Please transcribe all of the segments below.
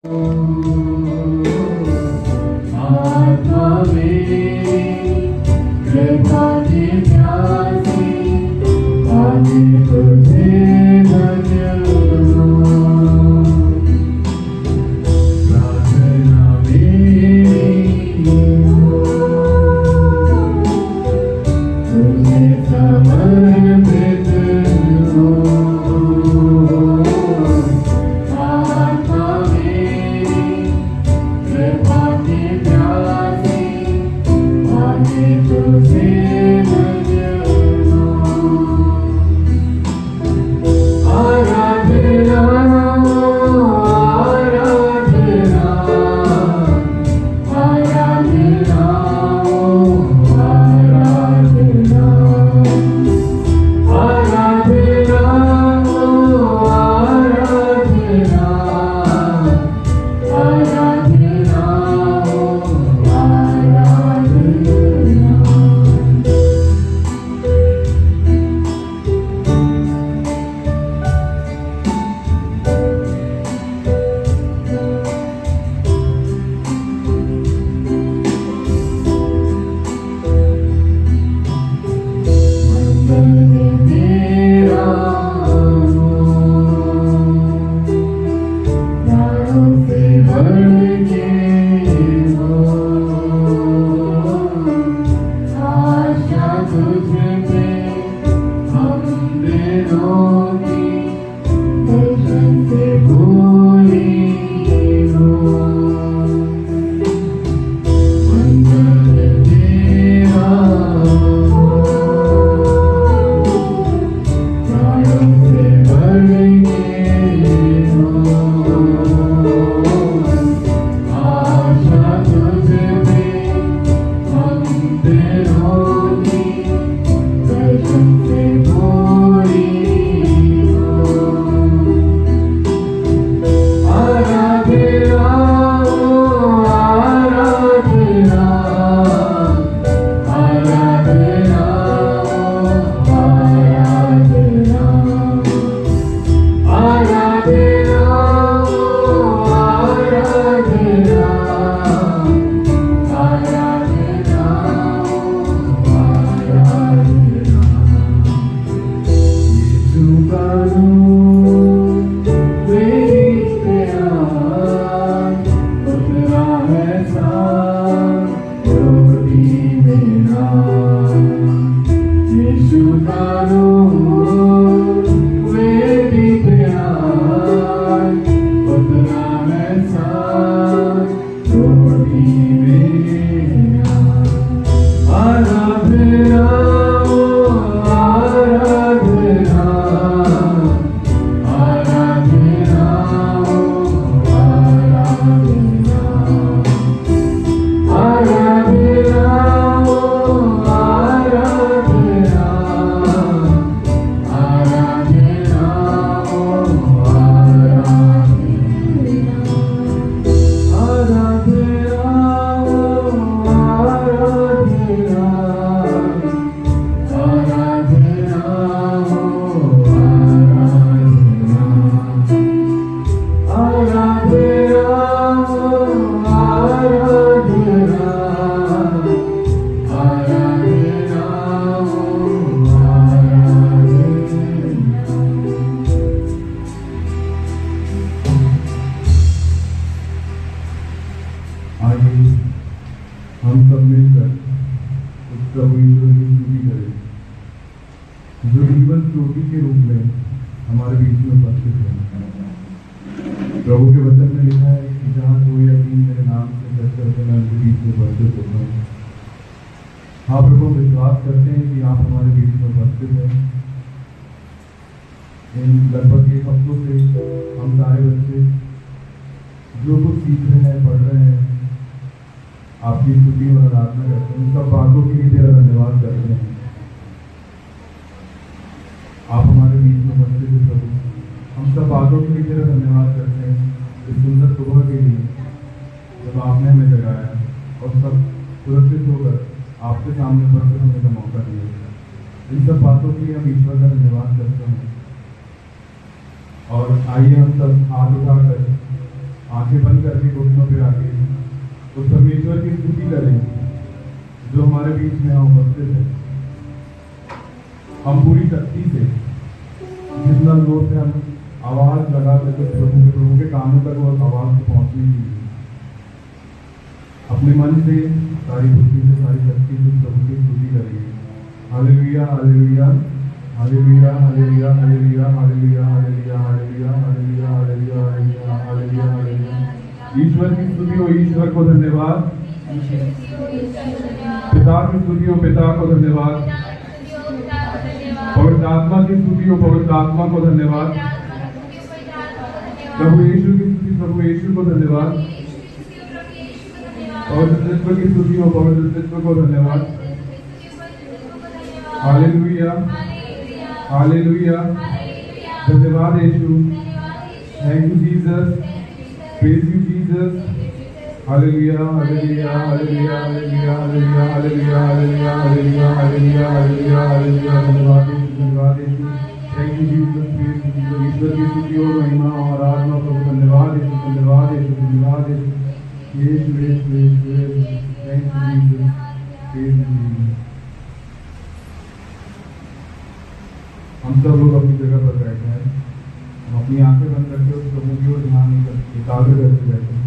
आत्मा मेरी कृपा की प्यासी, आज तुझे धन्य हूँ। प्रार्थना मेरी तुझे समर्पित हूँ। आत्मा मेरी कृपा की प्यासी, आज तुझे धन्य हूँ। आराधना आराधना आराधना आराधना आराधना आराधना प्रभु के वचन में लिखा है कि जहाँ दो या तीन मेरे नाम से चर्चा मैं उनके बीच में उपस्थित होता हूँ। हाँ प्रभु, विश्वास करते हैं कि आप हमारे बीच में उपस्थित हैं। इन लगभग एक हफ्तों से हम सारे बच्चे जो कुछ सीख रहे हैं, पढ़ रहे हैं, आपकी स्तुति और आराधना करते हैं, उन सब बातों के लिए तेरा धन्यवाद करते हैं। आप हमारे बीच में उपस्थित हैं प्रभु, हम सब बातों के लिए तेरा धन्यवाद करते हैं। इस सुंदर सुबह के लिए जब आपने हमें जगाया और सब सुरक्षित होकर आपके सामने उपस्थित होने का मौका दिया, इन सब बातों के लिए हम ईश्वर का धन्यवाद करते हैं। और आइए हम सब हाथ उठाकर आंखें बंद करके घुटनों पे आके उस परमेश्वर की स्तुति करें जो हमारे बीच में यहाँ उपस्थित है। हम पूरी शक्ति से जितना जोर से हम आवाज लगा सके प्रभु के कानों तक वो आवाज को पहुंचने की अपने मन से सारी बुद्धि से सारी शक्ति से प्रभु की स्तुति करेंगे। Hallelujah hallelujah hallelujah hallelujah hallelujah hallelujah hallelujah hallelujah hallelujah hallelujah hallelujah hallelujah hallelujah. ईश्वर की स्तुति हो ईश्वर को धन्यवाद। पिता की स्तुति हो पिता को धन्यवाद। पवित्र आत्मा की स्तुति हो पवित्र आत्मा को धन्यवाद। प्रभु यीशु की स्तुति प्रभु यीशु को धन्यवाद। पवित्र तत्व की स्तुति हो पवित्र तत्व को धन्यवाद। हालेलुया हालेलुया धन्यवाद Yeshu. Thank you Jesus. Praise you Jesus. Hallelujah hallelujah hallelujah hallelujah hallelujah hallelujah hallelujah hallelujah hallelujah hallelujah hallelujah धन्यवाद यीशु धन्यवाद Yeshu. Thank you Jesus. Praise you Jesus. ईश्वर की स्तुति हो महिमा और आराधना प्रभु धन्यवाद यीशु धन्यवाद यीशु धन्यवाद Yeshu Yeshu Yeshu Yeshu. Thank you Jesus. Praise you Jesus. हम सब लोग अपनी जगह पर बैठे हैं। हम अपनी आंखें बंद करके उस प्रभु की ओर ध्यान एकाग्र करके बैठे हैं।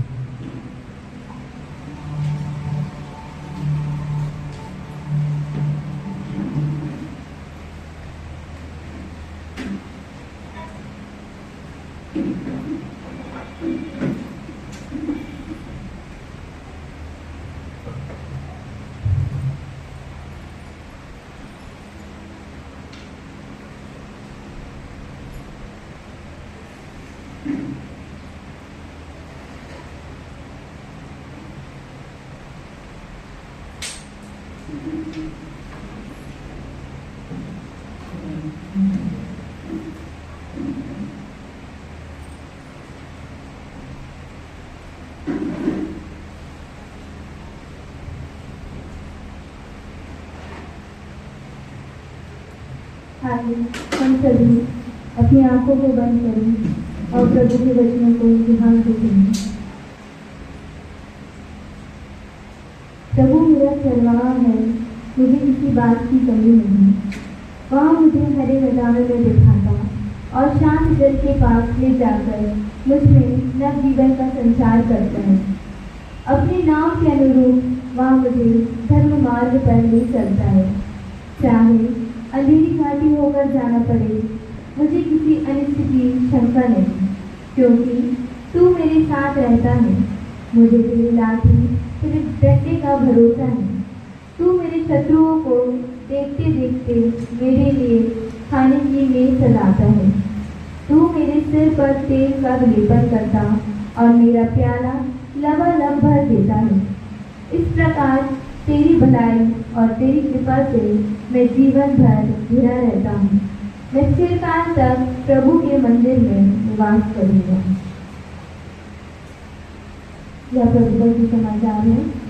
हम सभी अपनी आंखों को बंद करें और प्रभु के वचनों को ध्यान से सुनें। प्रभु मेरा चरवाहा है, मुझे किसी बात की कमी नहीं। वह मुझे हरे मैदानों में बिठाता और शांत जल के पास ले जाकर मुझ में नव जीवन का संचार करता है। अपने नाम के अनुरूप वह मुझे धर्म मार्ग पर ले चलता है। चाहे अंधेरी घाटी होकर जाना पड़े, मुझे किसी अनिष्ट की शंका नहीं, क्योंकि तू मेरे साथ रहता है। मुझे तेरी लाठी तेरे डंडे का भरोसा है। तू मेरे शत्रुओं को देखते देखते मेरे लिए खाने की मेज सजाता है। तू मेरे सिर पर तेल का लेपन करता और मेरा प्याला लबालब भर देता है। इस प्रकार तेरी भलाई और तेरी कृपा से मैं जीवन भर घिरा रहता हूँ। मैं चिरकाल तक प्रभु के मंदिर में निवास करूँगा। यह प्रभु के समाचार है।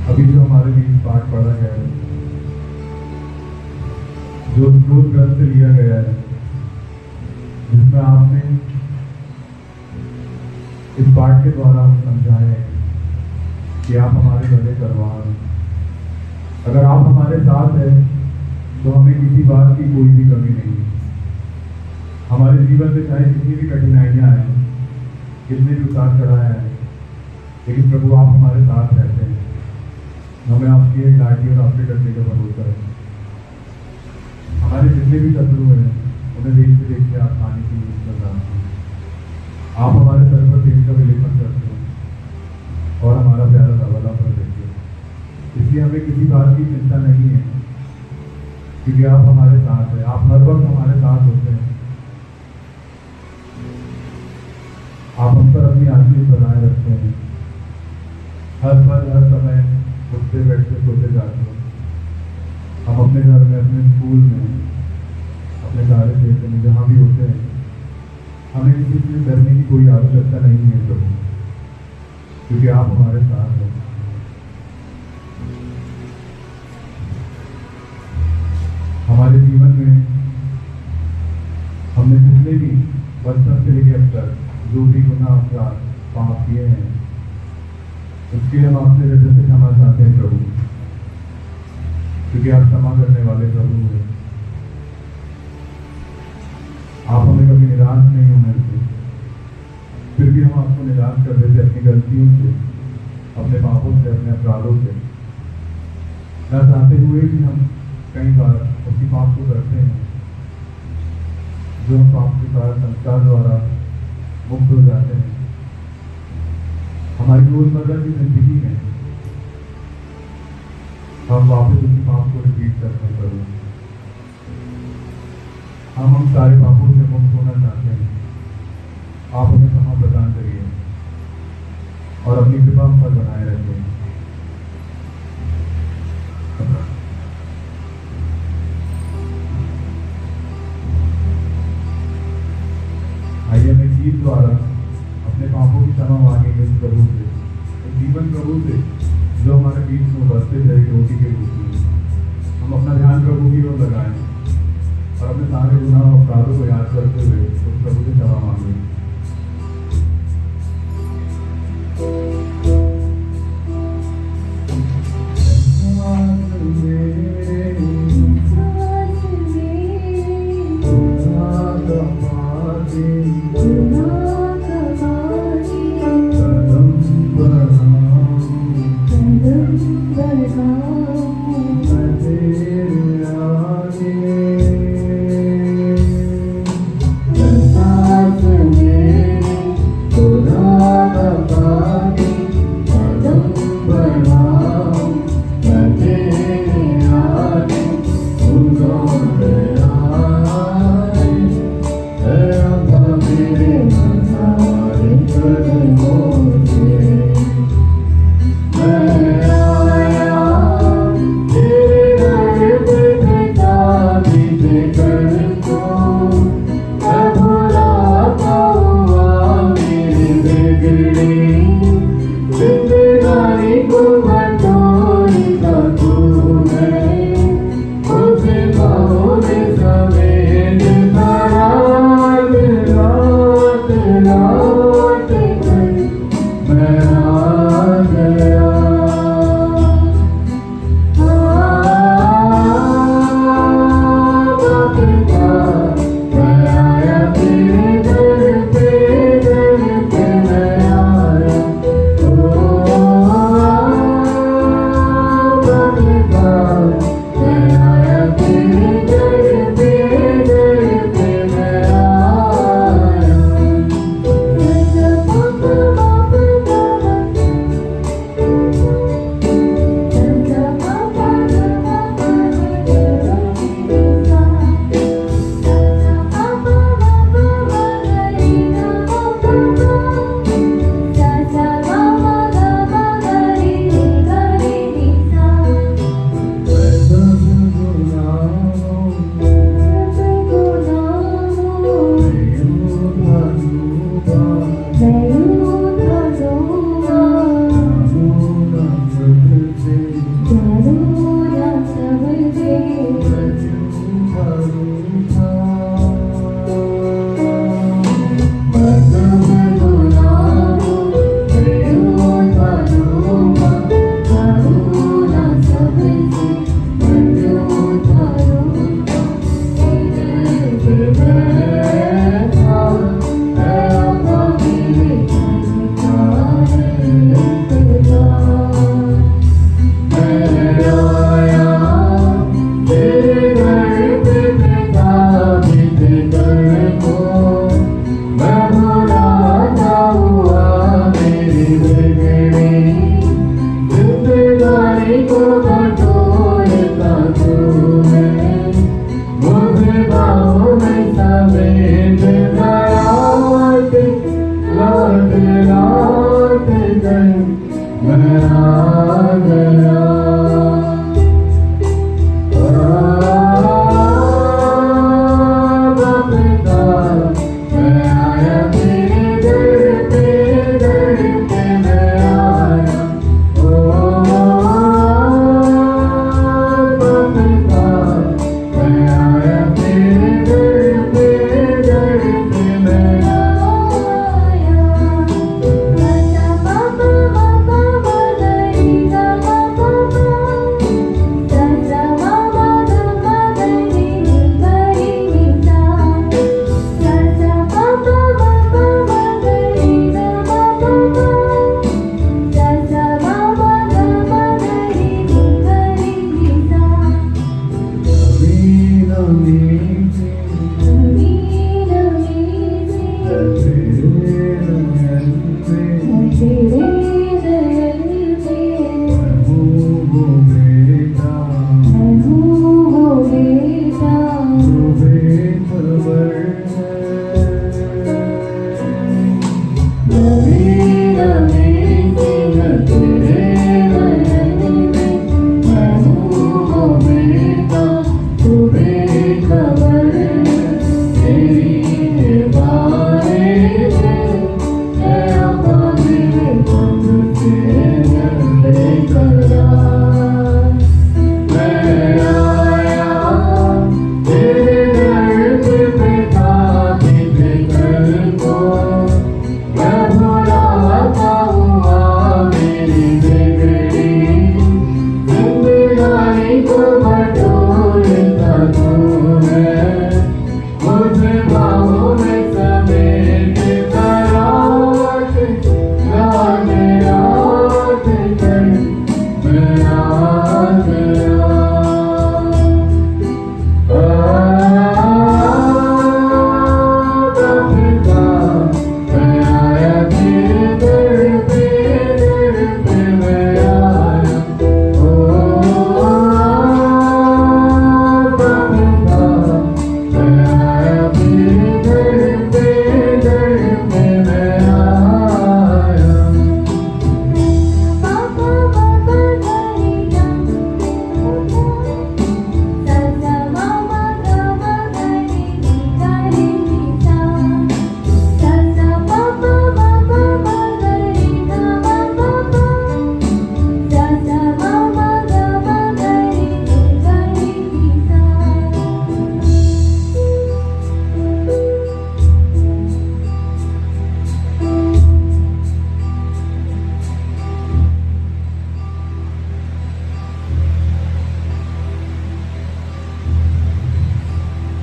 अभी जो हमारे बीच पाठ पढ़ा गया है, जो स्रोत ग्रंथ से लिया गया है, जिसमें आपने इस पाठ के द्वारा हम समझाए कि आप हमारे बड़े करवान। अगर आप हमारे साथ हैं तो हमें किसी बात की कोई भी कमी नहीं है। हमारे जीवन में चाहे कितनी भी कठिनाइयां आए, कितने भी उतार चढ़ाव आए, लेकिन प्रभु आप हमारे साथ रहते हैं। हमें आपकी एक लाठी और आपके डंडे का भरोसा है। हमारे जितने भी शत्रु हैं उन्हें देखते देखते आप खाने की यूज कर रहे हैं। आप हमारे सर पर तेल का विलेपन करते हो और हमारा प्यारा रवाला पर देते हो। इसलिए हमें किसी बात की चिंता नहीं है, क्योंकि आप हमारे साथ हैं। आप हर वक्त हमारे साथ होते हैं। आप हम पर अपनी आशीष बनाए रखते हैं। हर पल हर समय उठते बैठते सोते जाते हो। हम अपने घर में, अपने स्कूल में, अपने सारे क्षेत्र में जहाँ भी होते हैं, हमें किसी से डरने की कोई आवश्यकता नहीं है प्रभु, क्योंकि आप हमारे साथ हैं। हमारे जीवन में हमने जितने भी बचपन से लेकर अब तक जो भी गुनाह अपराध पाप किए हैं, उसके हम आपसे हृदय से क्षमा चाहते हैं प्रभु, क्योंकि आप क्षमा करने वाले प्रभु हैं। आप हमें कभी निराश नहीं होने देते, फिर भी हम आपको निराश कर देते अपनी गलतियों से, अपने पापों से, अपने अपराधों से, न चाहते हुए भी हम कई बार उसी पाप को करते हैं जो हम पाप के कारण संस्कार द्वारा मुक्त हो जाते हैं। हमारी रोजमर्रा की जिंदगी में हम वापस उसी पाप को रिपीट करते हैं प्रभु। हम सारे पापों से मुक्त होना चाहते हैं। आप हमें क्षमा प्रदान करिए और अपनी कृपा हम पर बनाए रखें। आइए हमें गीत द्वारा अपने पापों की क्षमा मांगेंगे उस प्रभु से, उस जीवन प्रभु से जो हमारे बीच में बसते थे रोटी के रूप में। हम अपना ध्यान प्रभु की ओर लगाएं और अपने सारे गुनाह और अपराधों को याद करते हुए उस प्रभु से क्षमा मांगे। मैं आ गया।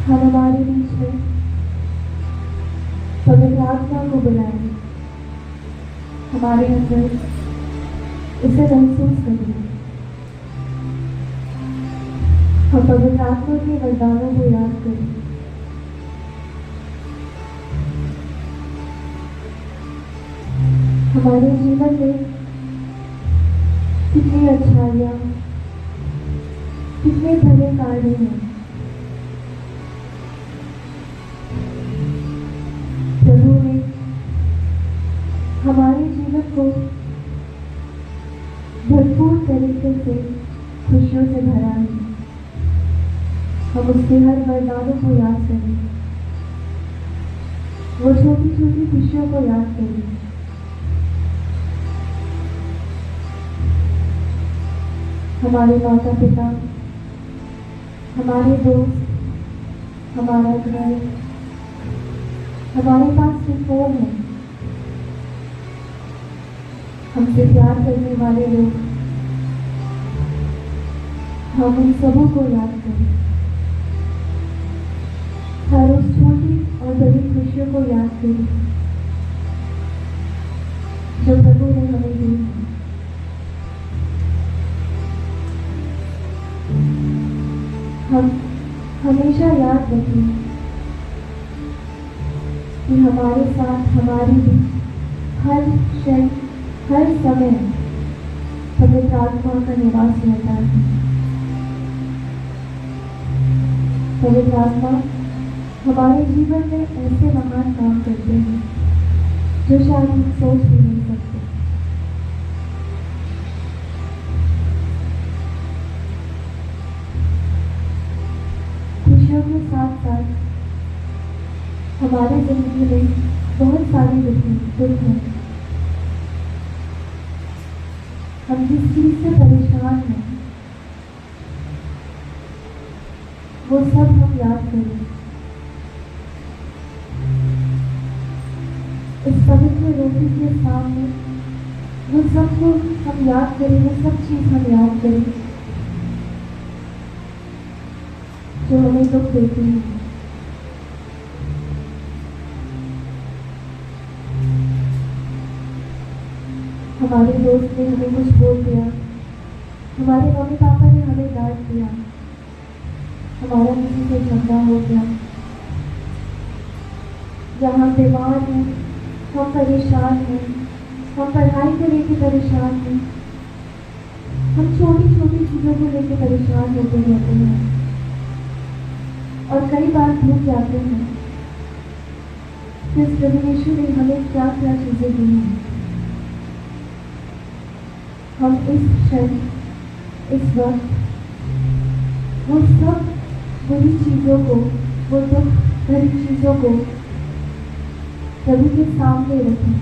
हम हमारे बीच में पवित्र आत्मा को बुलाएं, हमारे अंदर इसे महसूस करें। हम पवित्र आत्मा के वरदानों को याद करें। हमारे जीवन में कितनी अच्छाइयाँ, कितने भले कार्य हैं। प्रभु ने हमारे जीवन को भरपूर तरीके से खुशियों से भरा है। हम उसके हर वरदानों को याद करें, वो छोटी छोटी खुशियों को याद करें। हमारे माता पिता, हमारे दोस्त, हमारा घर, हमारे पास जो फोन है, हमसे प्यार करने वाले लोग, हम उन सबों को याद करें। हर उस छोटी और बड़ी खुशियों को याद करें जो प्रभु ने हमें दी। हम हमेशा याद रखें कि हमारे साथ, हमारे बीच हर क्षण, हर समय पवित्र आत्मा का निवास रहता है। पवित्र आत्मा हमारे जीवन में ऐसे महान काम करते हैं जो शायद हम सोच भी नहीं सकते। हमारे जिंदगी में बहुत सारे दुख हैं। हम जिस चीज से परेशान हैं वो सब हम याद करें। इस पवित्र रोटी के सामने वो सब को हम याद करें, वो सब चीज हम याद करें जो हमें दुख देती है। हमारे दोस्त ने हमें कुछ बोल दिया, हमारे मम्मी पापा ने हमें डांट दिया, हमारा किसी से झगड़ा हो गया, या हम बीमार हैं, हम परेशान हैं, हम पढ़ाई को लेकर परेशान हैं, हम छोटी छोटी चीज़ों को लेकर परेशान होते रहते हैं और कई बार भूल जाते हैं कि इस प्रभु यीशु ने हमें क्या क्या चीज़ें दी हैं। हम इस क्षण, इस वक्त वो सब बुरी चीज़ों को, वो दुख भरी चीज़ों को प्रभु के सामने रखें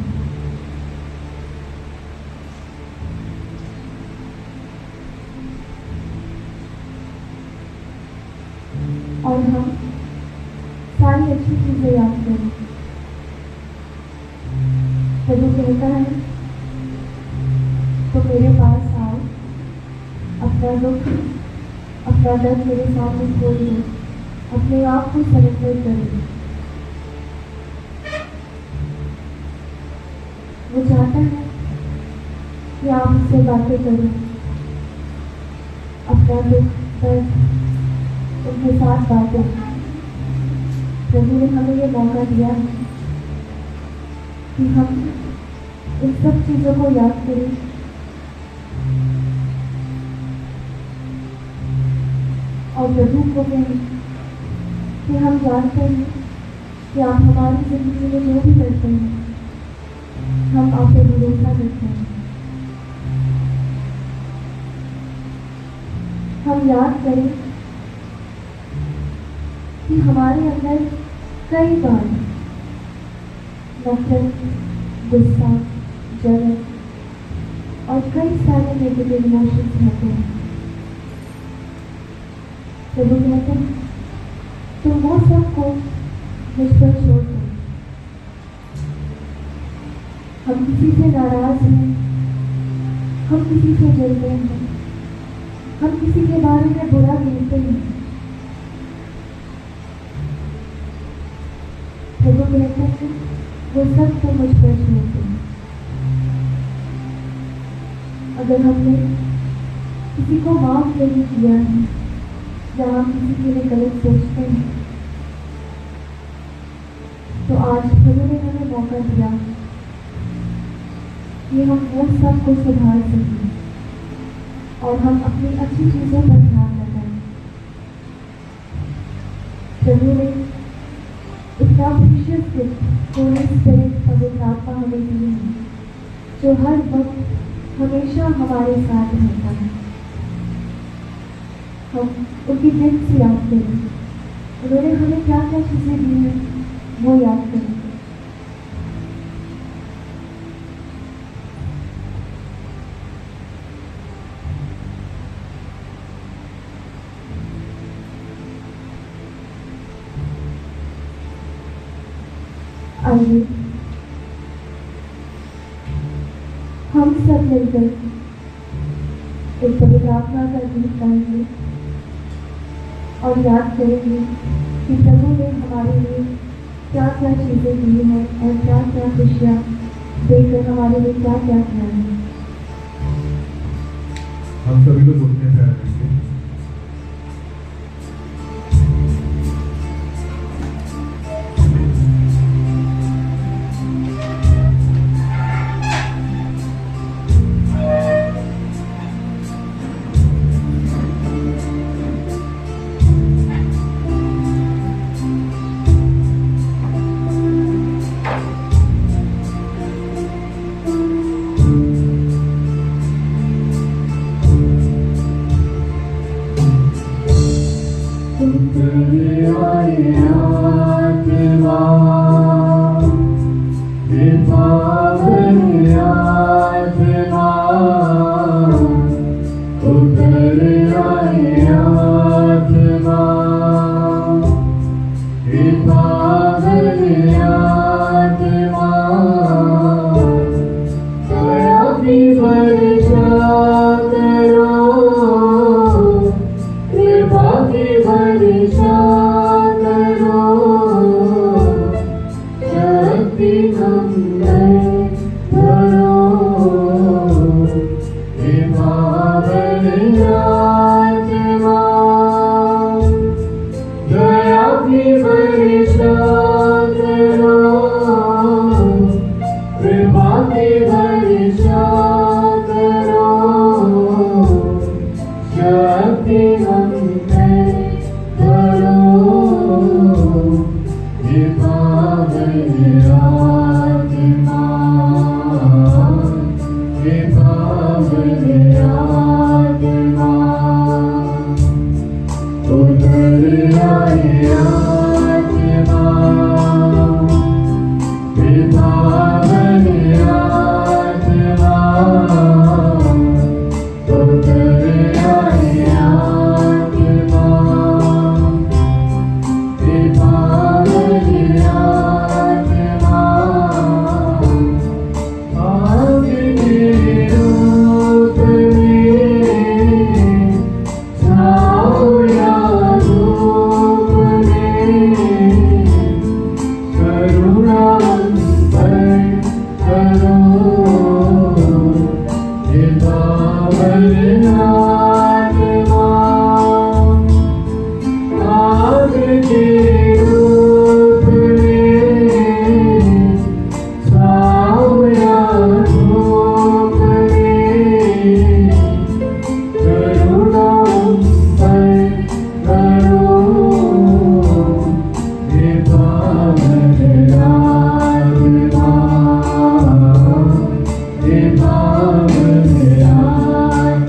और हम सारी अच्छी चीज़ें याद करें। प्रभु कहता है तो मेरे पास आओ, अपना दुख, अपना दर्द मेरे सामने खोल दो, अपने आप को सरेंडर करो। वो चाहता है कि आप उससे बातें करो, अपना दुख दर्द उनके साथ बातें। प्रभु ने हमें ये मौका दिया है कि हम इन सब चीज़ों को याद करें और प्रभु को कहें कि हम जानते हैं कि आप हमारी जिंदगी में जो भी करते हैं हम आप पे भरोसा करते हैं। हम याद करें कि हमारे अंदर कई बार नफरत, गुस्सा, जलन और कई सारे नेगेटिव इमोशंस रहते हैं। प्रभु कहते हैं तुम वो सबको मुझ पर छोड़ दो। हम किसी से नाराज हैं, हम किसी से जलते हैं, हम किसी के बारे में बुरा कहते हैं। प्रभु कहते हैं वो सब तो मुझ पर छोड़ दो। अगर हमने किसी को माफ नहीं किया है या हम किसी के लिए गलत सोचते हैं तो आज प्रभु ने हमें मौका दिया कि हम वो सब को सुधार सकें और हम अपनी अच्छी चीज़ों पर ध्यान लगाएं। प्रभु ने इतना प्रीशियस गिफ्ट होली स्पिरिट पवित्र आत्मा हमें दी है जो हर वक्त हमेशा हमारे साथ रहता है। हम उनकी दिल से याद करें, उन्होंने हमें क्या क्या चीज़ें दी हैं वो याद करें। आइए हम सब मिलकर एक पवित्र आत्मा का गीत गाएंगे और याद करेंगे कि प्रभु ने हमारे लिए क्या क्या चीज़ें दी हैं और क्या क्या खुशियाँ देकर हमारे लिए क्या क्या किया है। हम सभी लोग उठने पैर रखेंगे। की वर्षा करो, कृपा की वर्षा करो, शक्ति मंगल करो, कृपा आत्मा, दया की वर्षा करो, कृपा की वर्षा करो, शक्ति मंगल करो, कृपा आत्मा, कृपा आत्मा, उतर आए आत्मा, कृपा आत्मा, उतर आए आत्मा, कृपा आत्मा, आपके रूप में छाओ या रूप में, करुणा पर करो, कृपा आत्मा, आपके रूप में छाओ या रूप में, करुणा पर करो, कृपा आत्मा, कृपा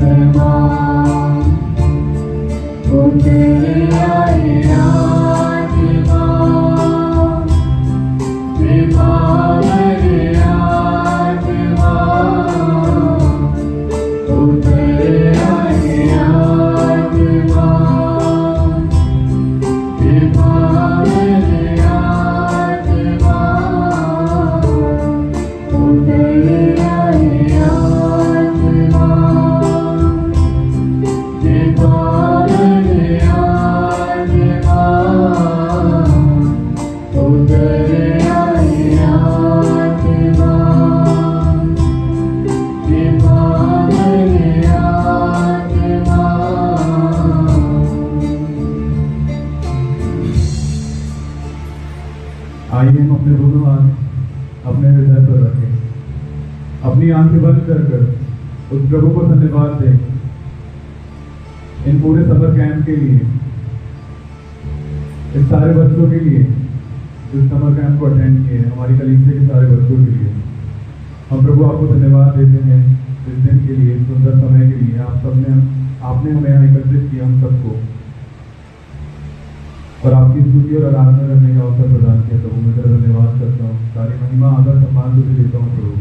आत्मा, उतर आए आत्मा, कृपा आत्मा, उतर आए आत्मा, कृपा आत्मा, उतर आए आत्मा, कृपा आत्मा, उतर आए आत्मा, कृपा आत्मा। आइए हम अपने दोनों हाथ अपने हृदय पर रखें, अपनी आंखें बंद कर उस प्रभु को धन्यवाद दें इन पूरे समर कैंप के लिए, इन सारे बच्चों के लिए जो समर कैंप को अटेंड किए हैं, हमारी कलीसिया के सारे बच्चों के लिए हम प्रभु आपको धन्यवाद देते हैं इस दिन के लिए, इस सुंदर समय के लिए। आपने हमें यहाँ एकत्रित किया हम सबको और आपकी स्तुति और आराधना करने का अवसर प्रदान किया। प्रभु मैं तेरा धन्यवाद करता हूँ, सारी महिमा आदर सम्मान तुझे देता हूँ प्रभु।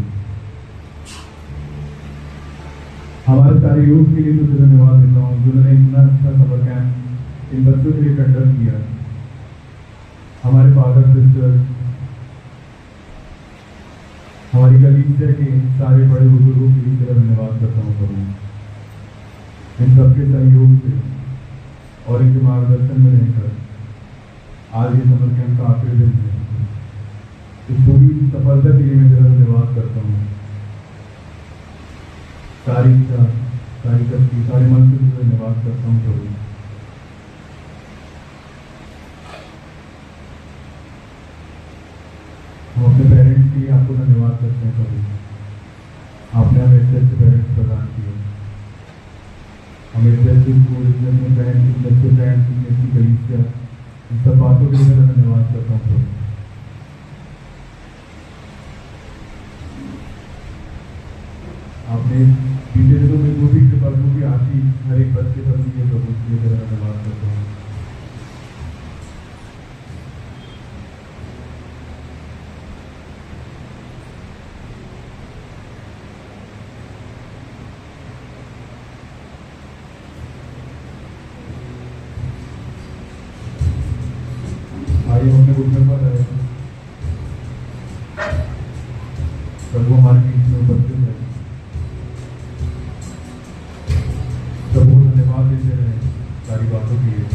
हमारे सारे यूथ के लिए तुझे धन्यवाद देता हूँ जिन्होंने इतना अच्छा समर कैंप इन बच्चों के लिए कंडक्ट किया। हमारे फादर सिस्टर, हमारी कलीसिया के सारे बड़े बुजुर्गों के लिए तेरा धन्यवाद करता हूँ प्रभु। इन सबके सहयोग से और इनके मार्गदर्शन में रहकर आज ये समर कैंप का आखिरी दिन है। इस पूरी सफलता के लिए मैं तेरा धन्यवाद करता हूँ। सारी इच्छा, सारी शक्ति, सारे मन से तुझे धन्यवाद करता हूँ प्रभु। हम अपने पेरेंट्स के लिए आपको धन्यवाद करते हैं प्रभु। आपने हमें अच्छे अच्छे पेरेंट्स प्रदान किए, हमें अच्छे अच्छे स्कूल, अपने फ्रेंड्स, अच्छे फ्रेंड्स, अच्छी कलीसिया, इन सब बातों के लिए मैं धन्यवाद करता हूँ प्रभु। आपने बीते दिनों में जो भी कृपा, जो भी आशीष हर एक बच्चे पर दी है प्रभु, इसलिए तेरा धन्यवाद करता हूँ। आइए अपने घुटने पर रहे, प्रभु हमारे बीच में उपस्थित है। बातों के लिए।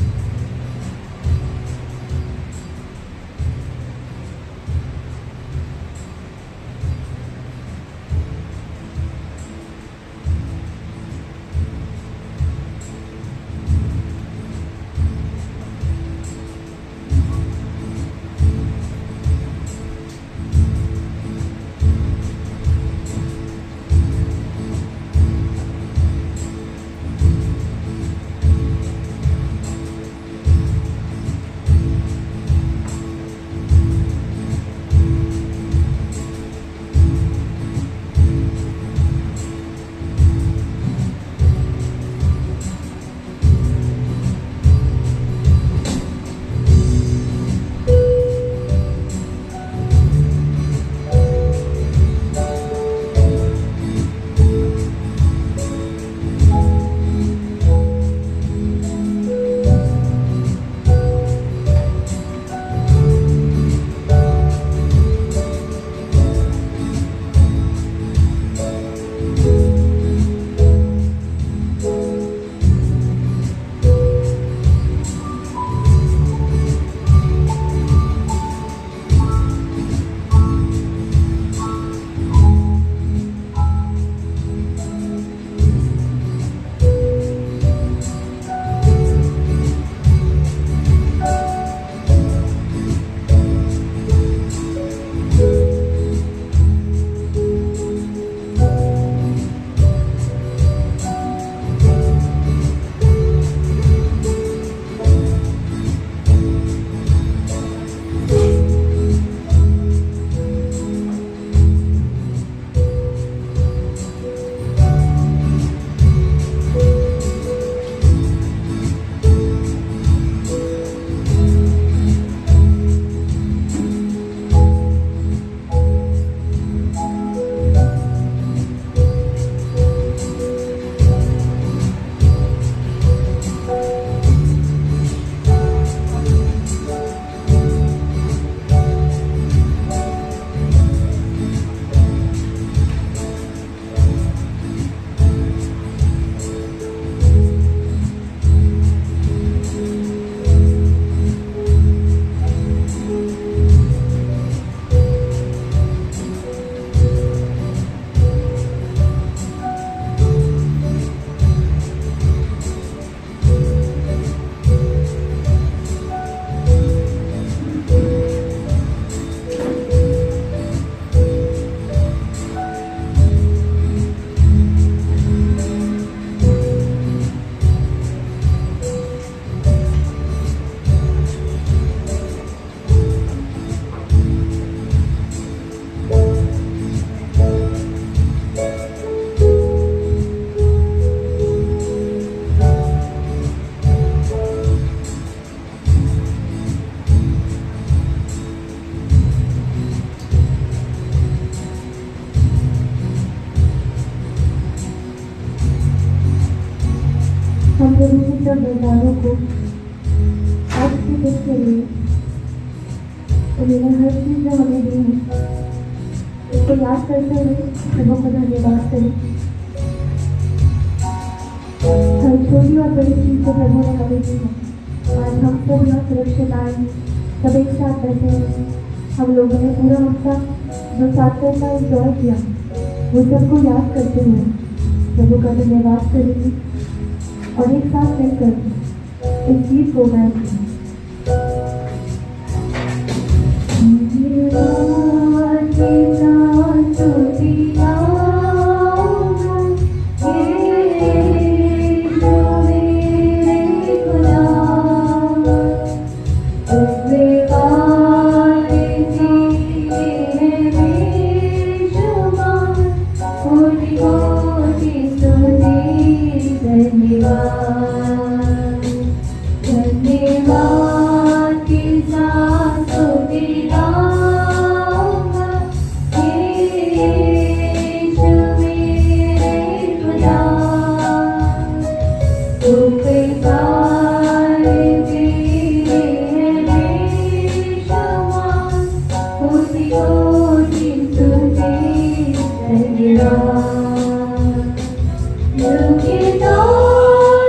हम प्रभु के सब वरदानों को आज के दिन के लिए उन्होंने हर चीज़ जो हमें दी है उसको याद करते हुए प्रभु को धन्यवाद करें। हर छोटी और बड़ी चीज़ जो प्रभु ने हमें दी है, आज हम सब यहाँ सुरक्षित आए हैं, सब एक साथ बैठे हैं। हम लोगों ने पूरा हफ्ता जो साथ का इंजॉय किया वो सबको याद करते हुए प्रभु का धन्यवाद करेंगे और एक साथ मिलकर इस गीत को गाएंगे। Look at all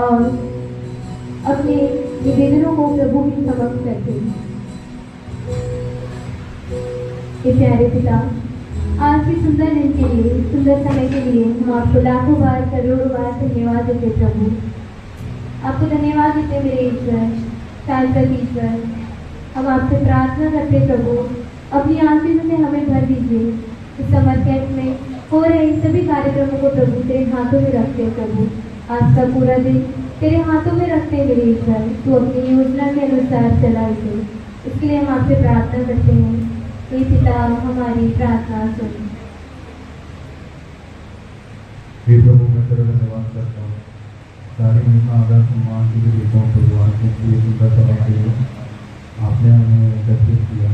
और अपने निवेदनों को प्रभु के समक्ष करते हैं। हे प्यारे पिता, आज की सुंदर दिन के लिए, सुंदर समय के लिए हम आपको लाखों बार, करोड़ों बार धन्यवाद देते प्रभु। आपको धन्यवाद देते मेरे ईश्वर, शाश्वत ईश्वर। हम आपसे प्रार्थना करते प्रभु, अपनी आशीषों से हमें भर दीजिए। इस समर कैंप में हो रहे सभी कार्यक्रमों को प्रभु तेरे हाथों में रखते हैं प्रभु। आज का पूरा दिन तेरे हाथों में रखते हैं मेरे ईश्वर। तू अपनी योजना के अनुसार चला इसे, इसके लिए हम आपसे प्रार्थना करते हैं। हे पिता, हमारी प्रार्थना सुन। हे प्रभु, मैं तेरा धन्यवाद करता हूँ। सारी महिमा, आदर, सम्मान तुझे देता हूँ प्रभु। आज के लिए सुंदर समय के लिए आपने हमें एकत्रित किया,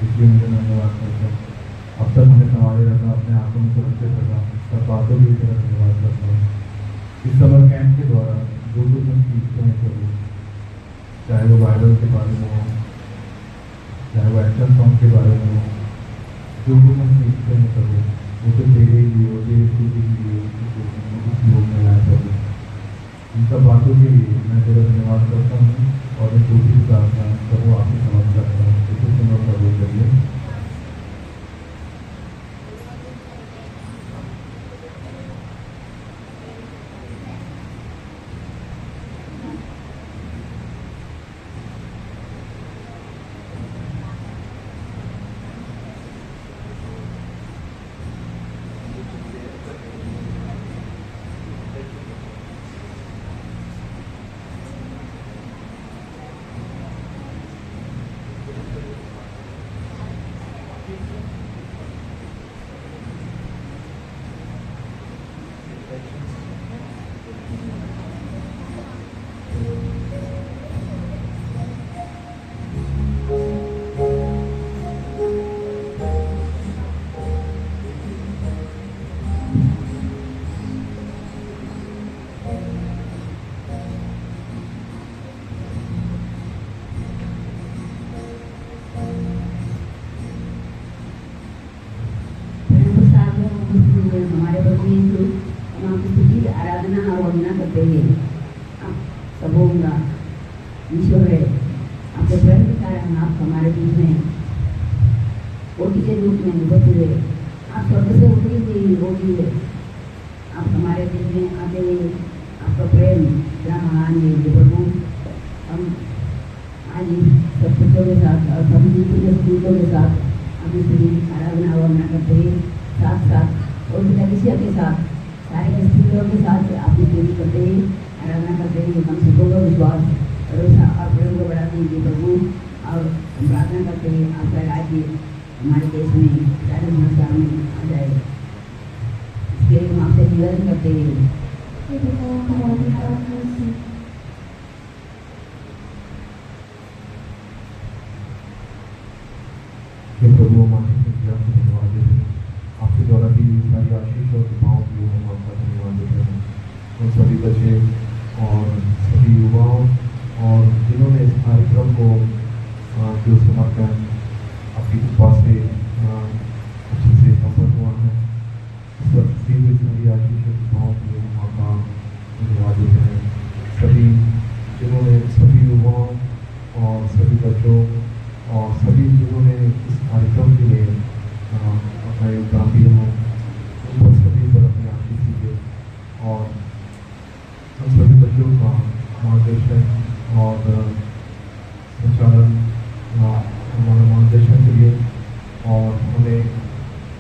इसलिए मुझे धन्यवाद करता हूँ। अब तक हमें संभाले रखा, अपने हाथों में सुरक्षित रखा, सब बातों के लिए तेरा धन्यवाद करता हूँ। इस समर कैंप के द्वारा जो कुछ हम सीखते हैं प्रभु, चाहे वो बाइबल के बारे में हो, चाहे वो एक्शन सॉन्ग के बारे में हो, जो कुछ हम सीखते हैं प्रभु, वो तो तेरे लिए, वो तेरे स्तुति के लिए उस योग में लाए प्रभु। इन सब बातों के लिए मैं तेरा धन्यवाद करता हूँ और एक छोटी सी प्रार्थना प्रभु आपसे समझ करता हूँ। इसे सुनो प्रभु करिए। हमारे प्रभु यीशु, हम आपकी स्तुति, आराधना और वंदना करते हैं। आप सबों का ईश्वर है, आपके प्रेम के कारण आप हमारे बीच में ओटी के रूप में उपस्थित है। आप स्वर्ग से उतरी हुई ओटी है, आप हमारे बीच में आते हैं। आपका प्रेम इतना महान है जो प्रभु, हम आज सब बच्चों के साथ और सभी स्कूलों के साथ अपनी स्तुति, आराधना और वंदना करते हैं। साथ साथ और कलिसिया के साथ, सारे स्त्रियों के साथ आपकी स्तुति करते हैं, आराधना करते हैं। हम सबों का विश्वास, भरोसा और प्रेम को बढ़ाते हैं प्रभु। और हम प्रार्थना करते हैं आपका राज्य हमारे देश में, सारे संसार में आ जाए। इसके लिए हम आपसे निवेदन करते हैं। हे पिता, हमारी प्रार्थना सुन। हे प्रभु, हम आपको धन्यवाद देते हैं। आपके द्वारा दी हुई सारी आशीष और कृपाओं के लिए हम आपका धन्यवाद देते हैं। और सभी बच्चे और सभी युवाओं और जिन्होंने इस कार्यक्रम को जो समर्पण आपकी कृपा से अच्छे से सफल हुआ है, सब दी हुई सारी आशीष और कृपाओं के लिए हम आपका धन्यवाद देते हैं। सभी जिन्होंने, सभी युवाओं और सभी बच्चों और सभी जिन्होंने इस कार्यक्रम के लिए अपना योगदान दिया है, उन पर सभी पर अपनी आशीष दीजिए। और हम सभी बच्चों का मार्गदर्शन और संचालन, हमारा मार्गदर्शन के लिए और हमें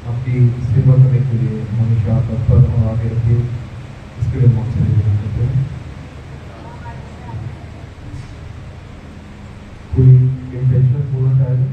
आपकी सेवा करने के लिए हमेशा तत्पर और आगे रखिए। इसके लिए हम आपसे निवेदन करते हैं। कोई इंटेंशन बोलना चाहेगा?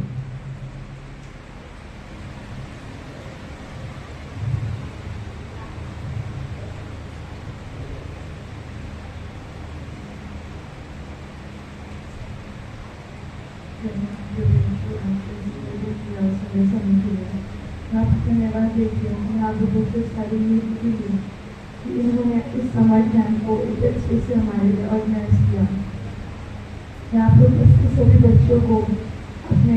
धन्यवाद देती हूँ आप लोगों के सारी मीटिंग के लिए कि इन्होंने इस समर कैंप को एक अच्छे से हमारे लिए ऑर्गेनाइज किया। मैं आप लोग सभी बच्चों को अपने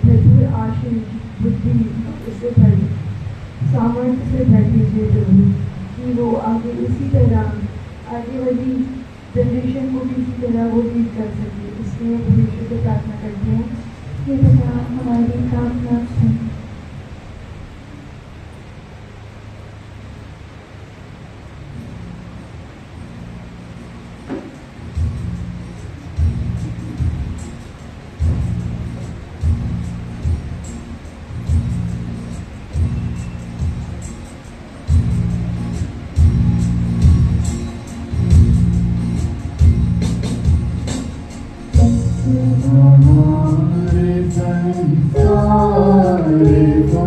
भरपूर आशीष, बुद्धि से भर, सामर्थ्य से भर दीजिए प्रभु, कि वो आगे इसी तरह आगे वाली जनरेशन को भी इसी तरह वो लीड कर सके। इसलिए भविष्य से प्रार्थना करती हूँ हे पिता हमारी प्रार्थना सुन। हमारे संसार को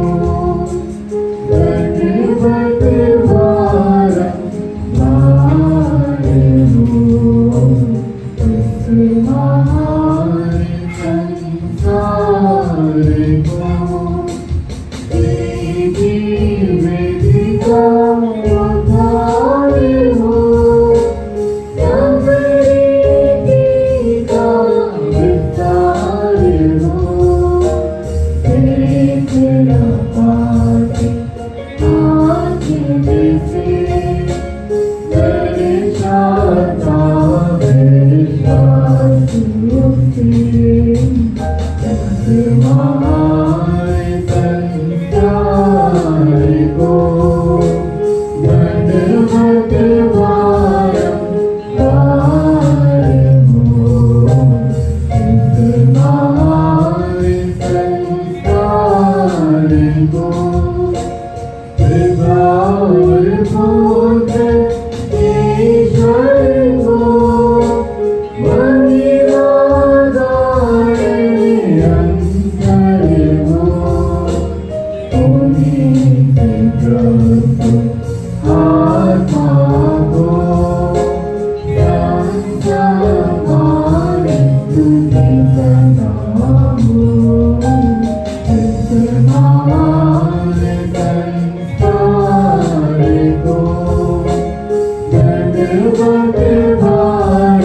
गणपत बारंबार हो। इस हमारे संसार को तेरी वेदिका उद्धार हो। सब रीति का विस्तार हो। तेरा पाते आँखें से दर्शाता विश्वास से। हमारे संसार को गणपत बारंबार हो। इस हमारे संसार को पिता और पुत्र ईश्वर को महिमा निरंतर हो। उन्हीं से प्रभु आत्मा को संसमान स्तुति सदा हो। इस हमारे संसार को गणपत बारंबार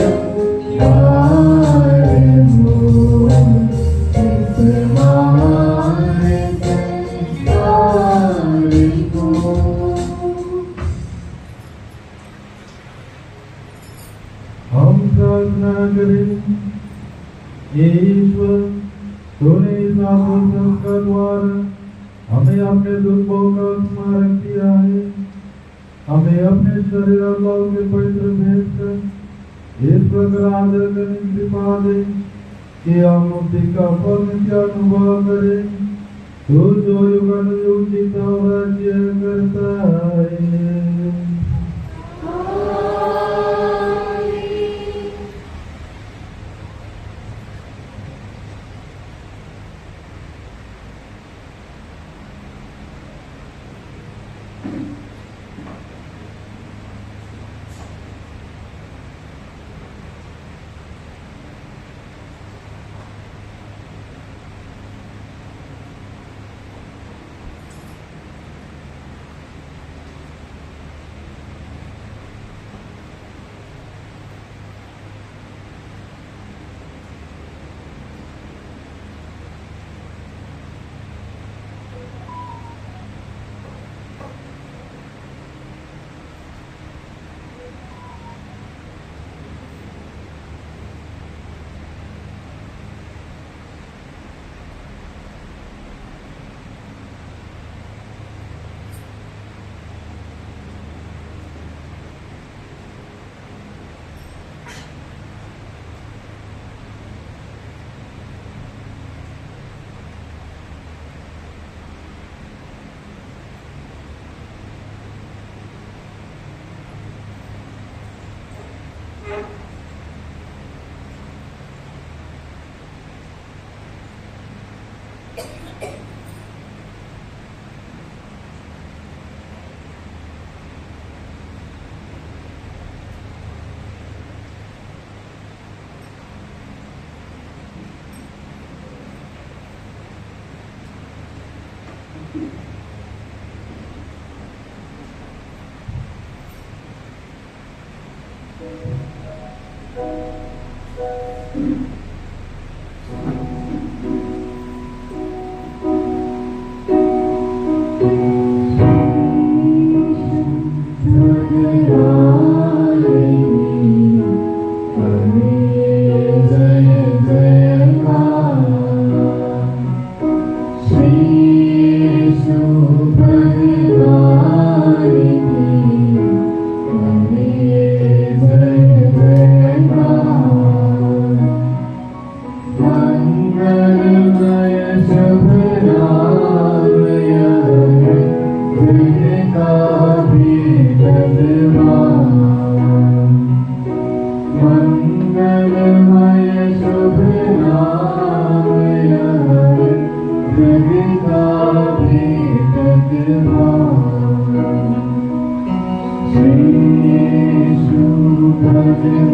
हो। इस हमारे संसार को। हम प्रार्थना करें। हे ईश्वर, तूने इस आत्मसंग का द्वारा हमें अपने दुखों का स्मरण किया है। हमें अपने शरीर और लहू के पवित्र भेंट कर इस प्रकार आदर करने की कृपा दे कि हम मुक्ति का फल नित्य अनुभव करें। तू जो युगानुयुग जीता और राज्य करता है।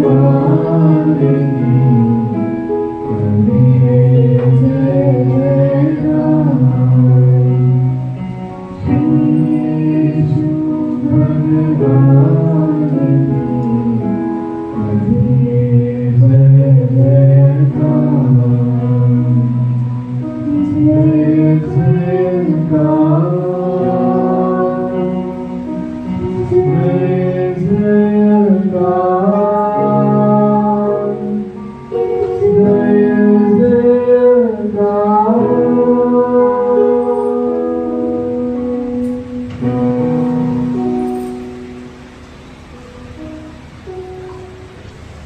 पुकारेंगे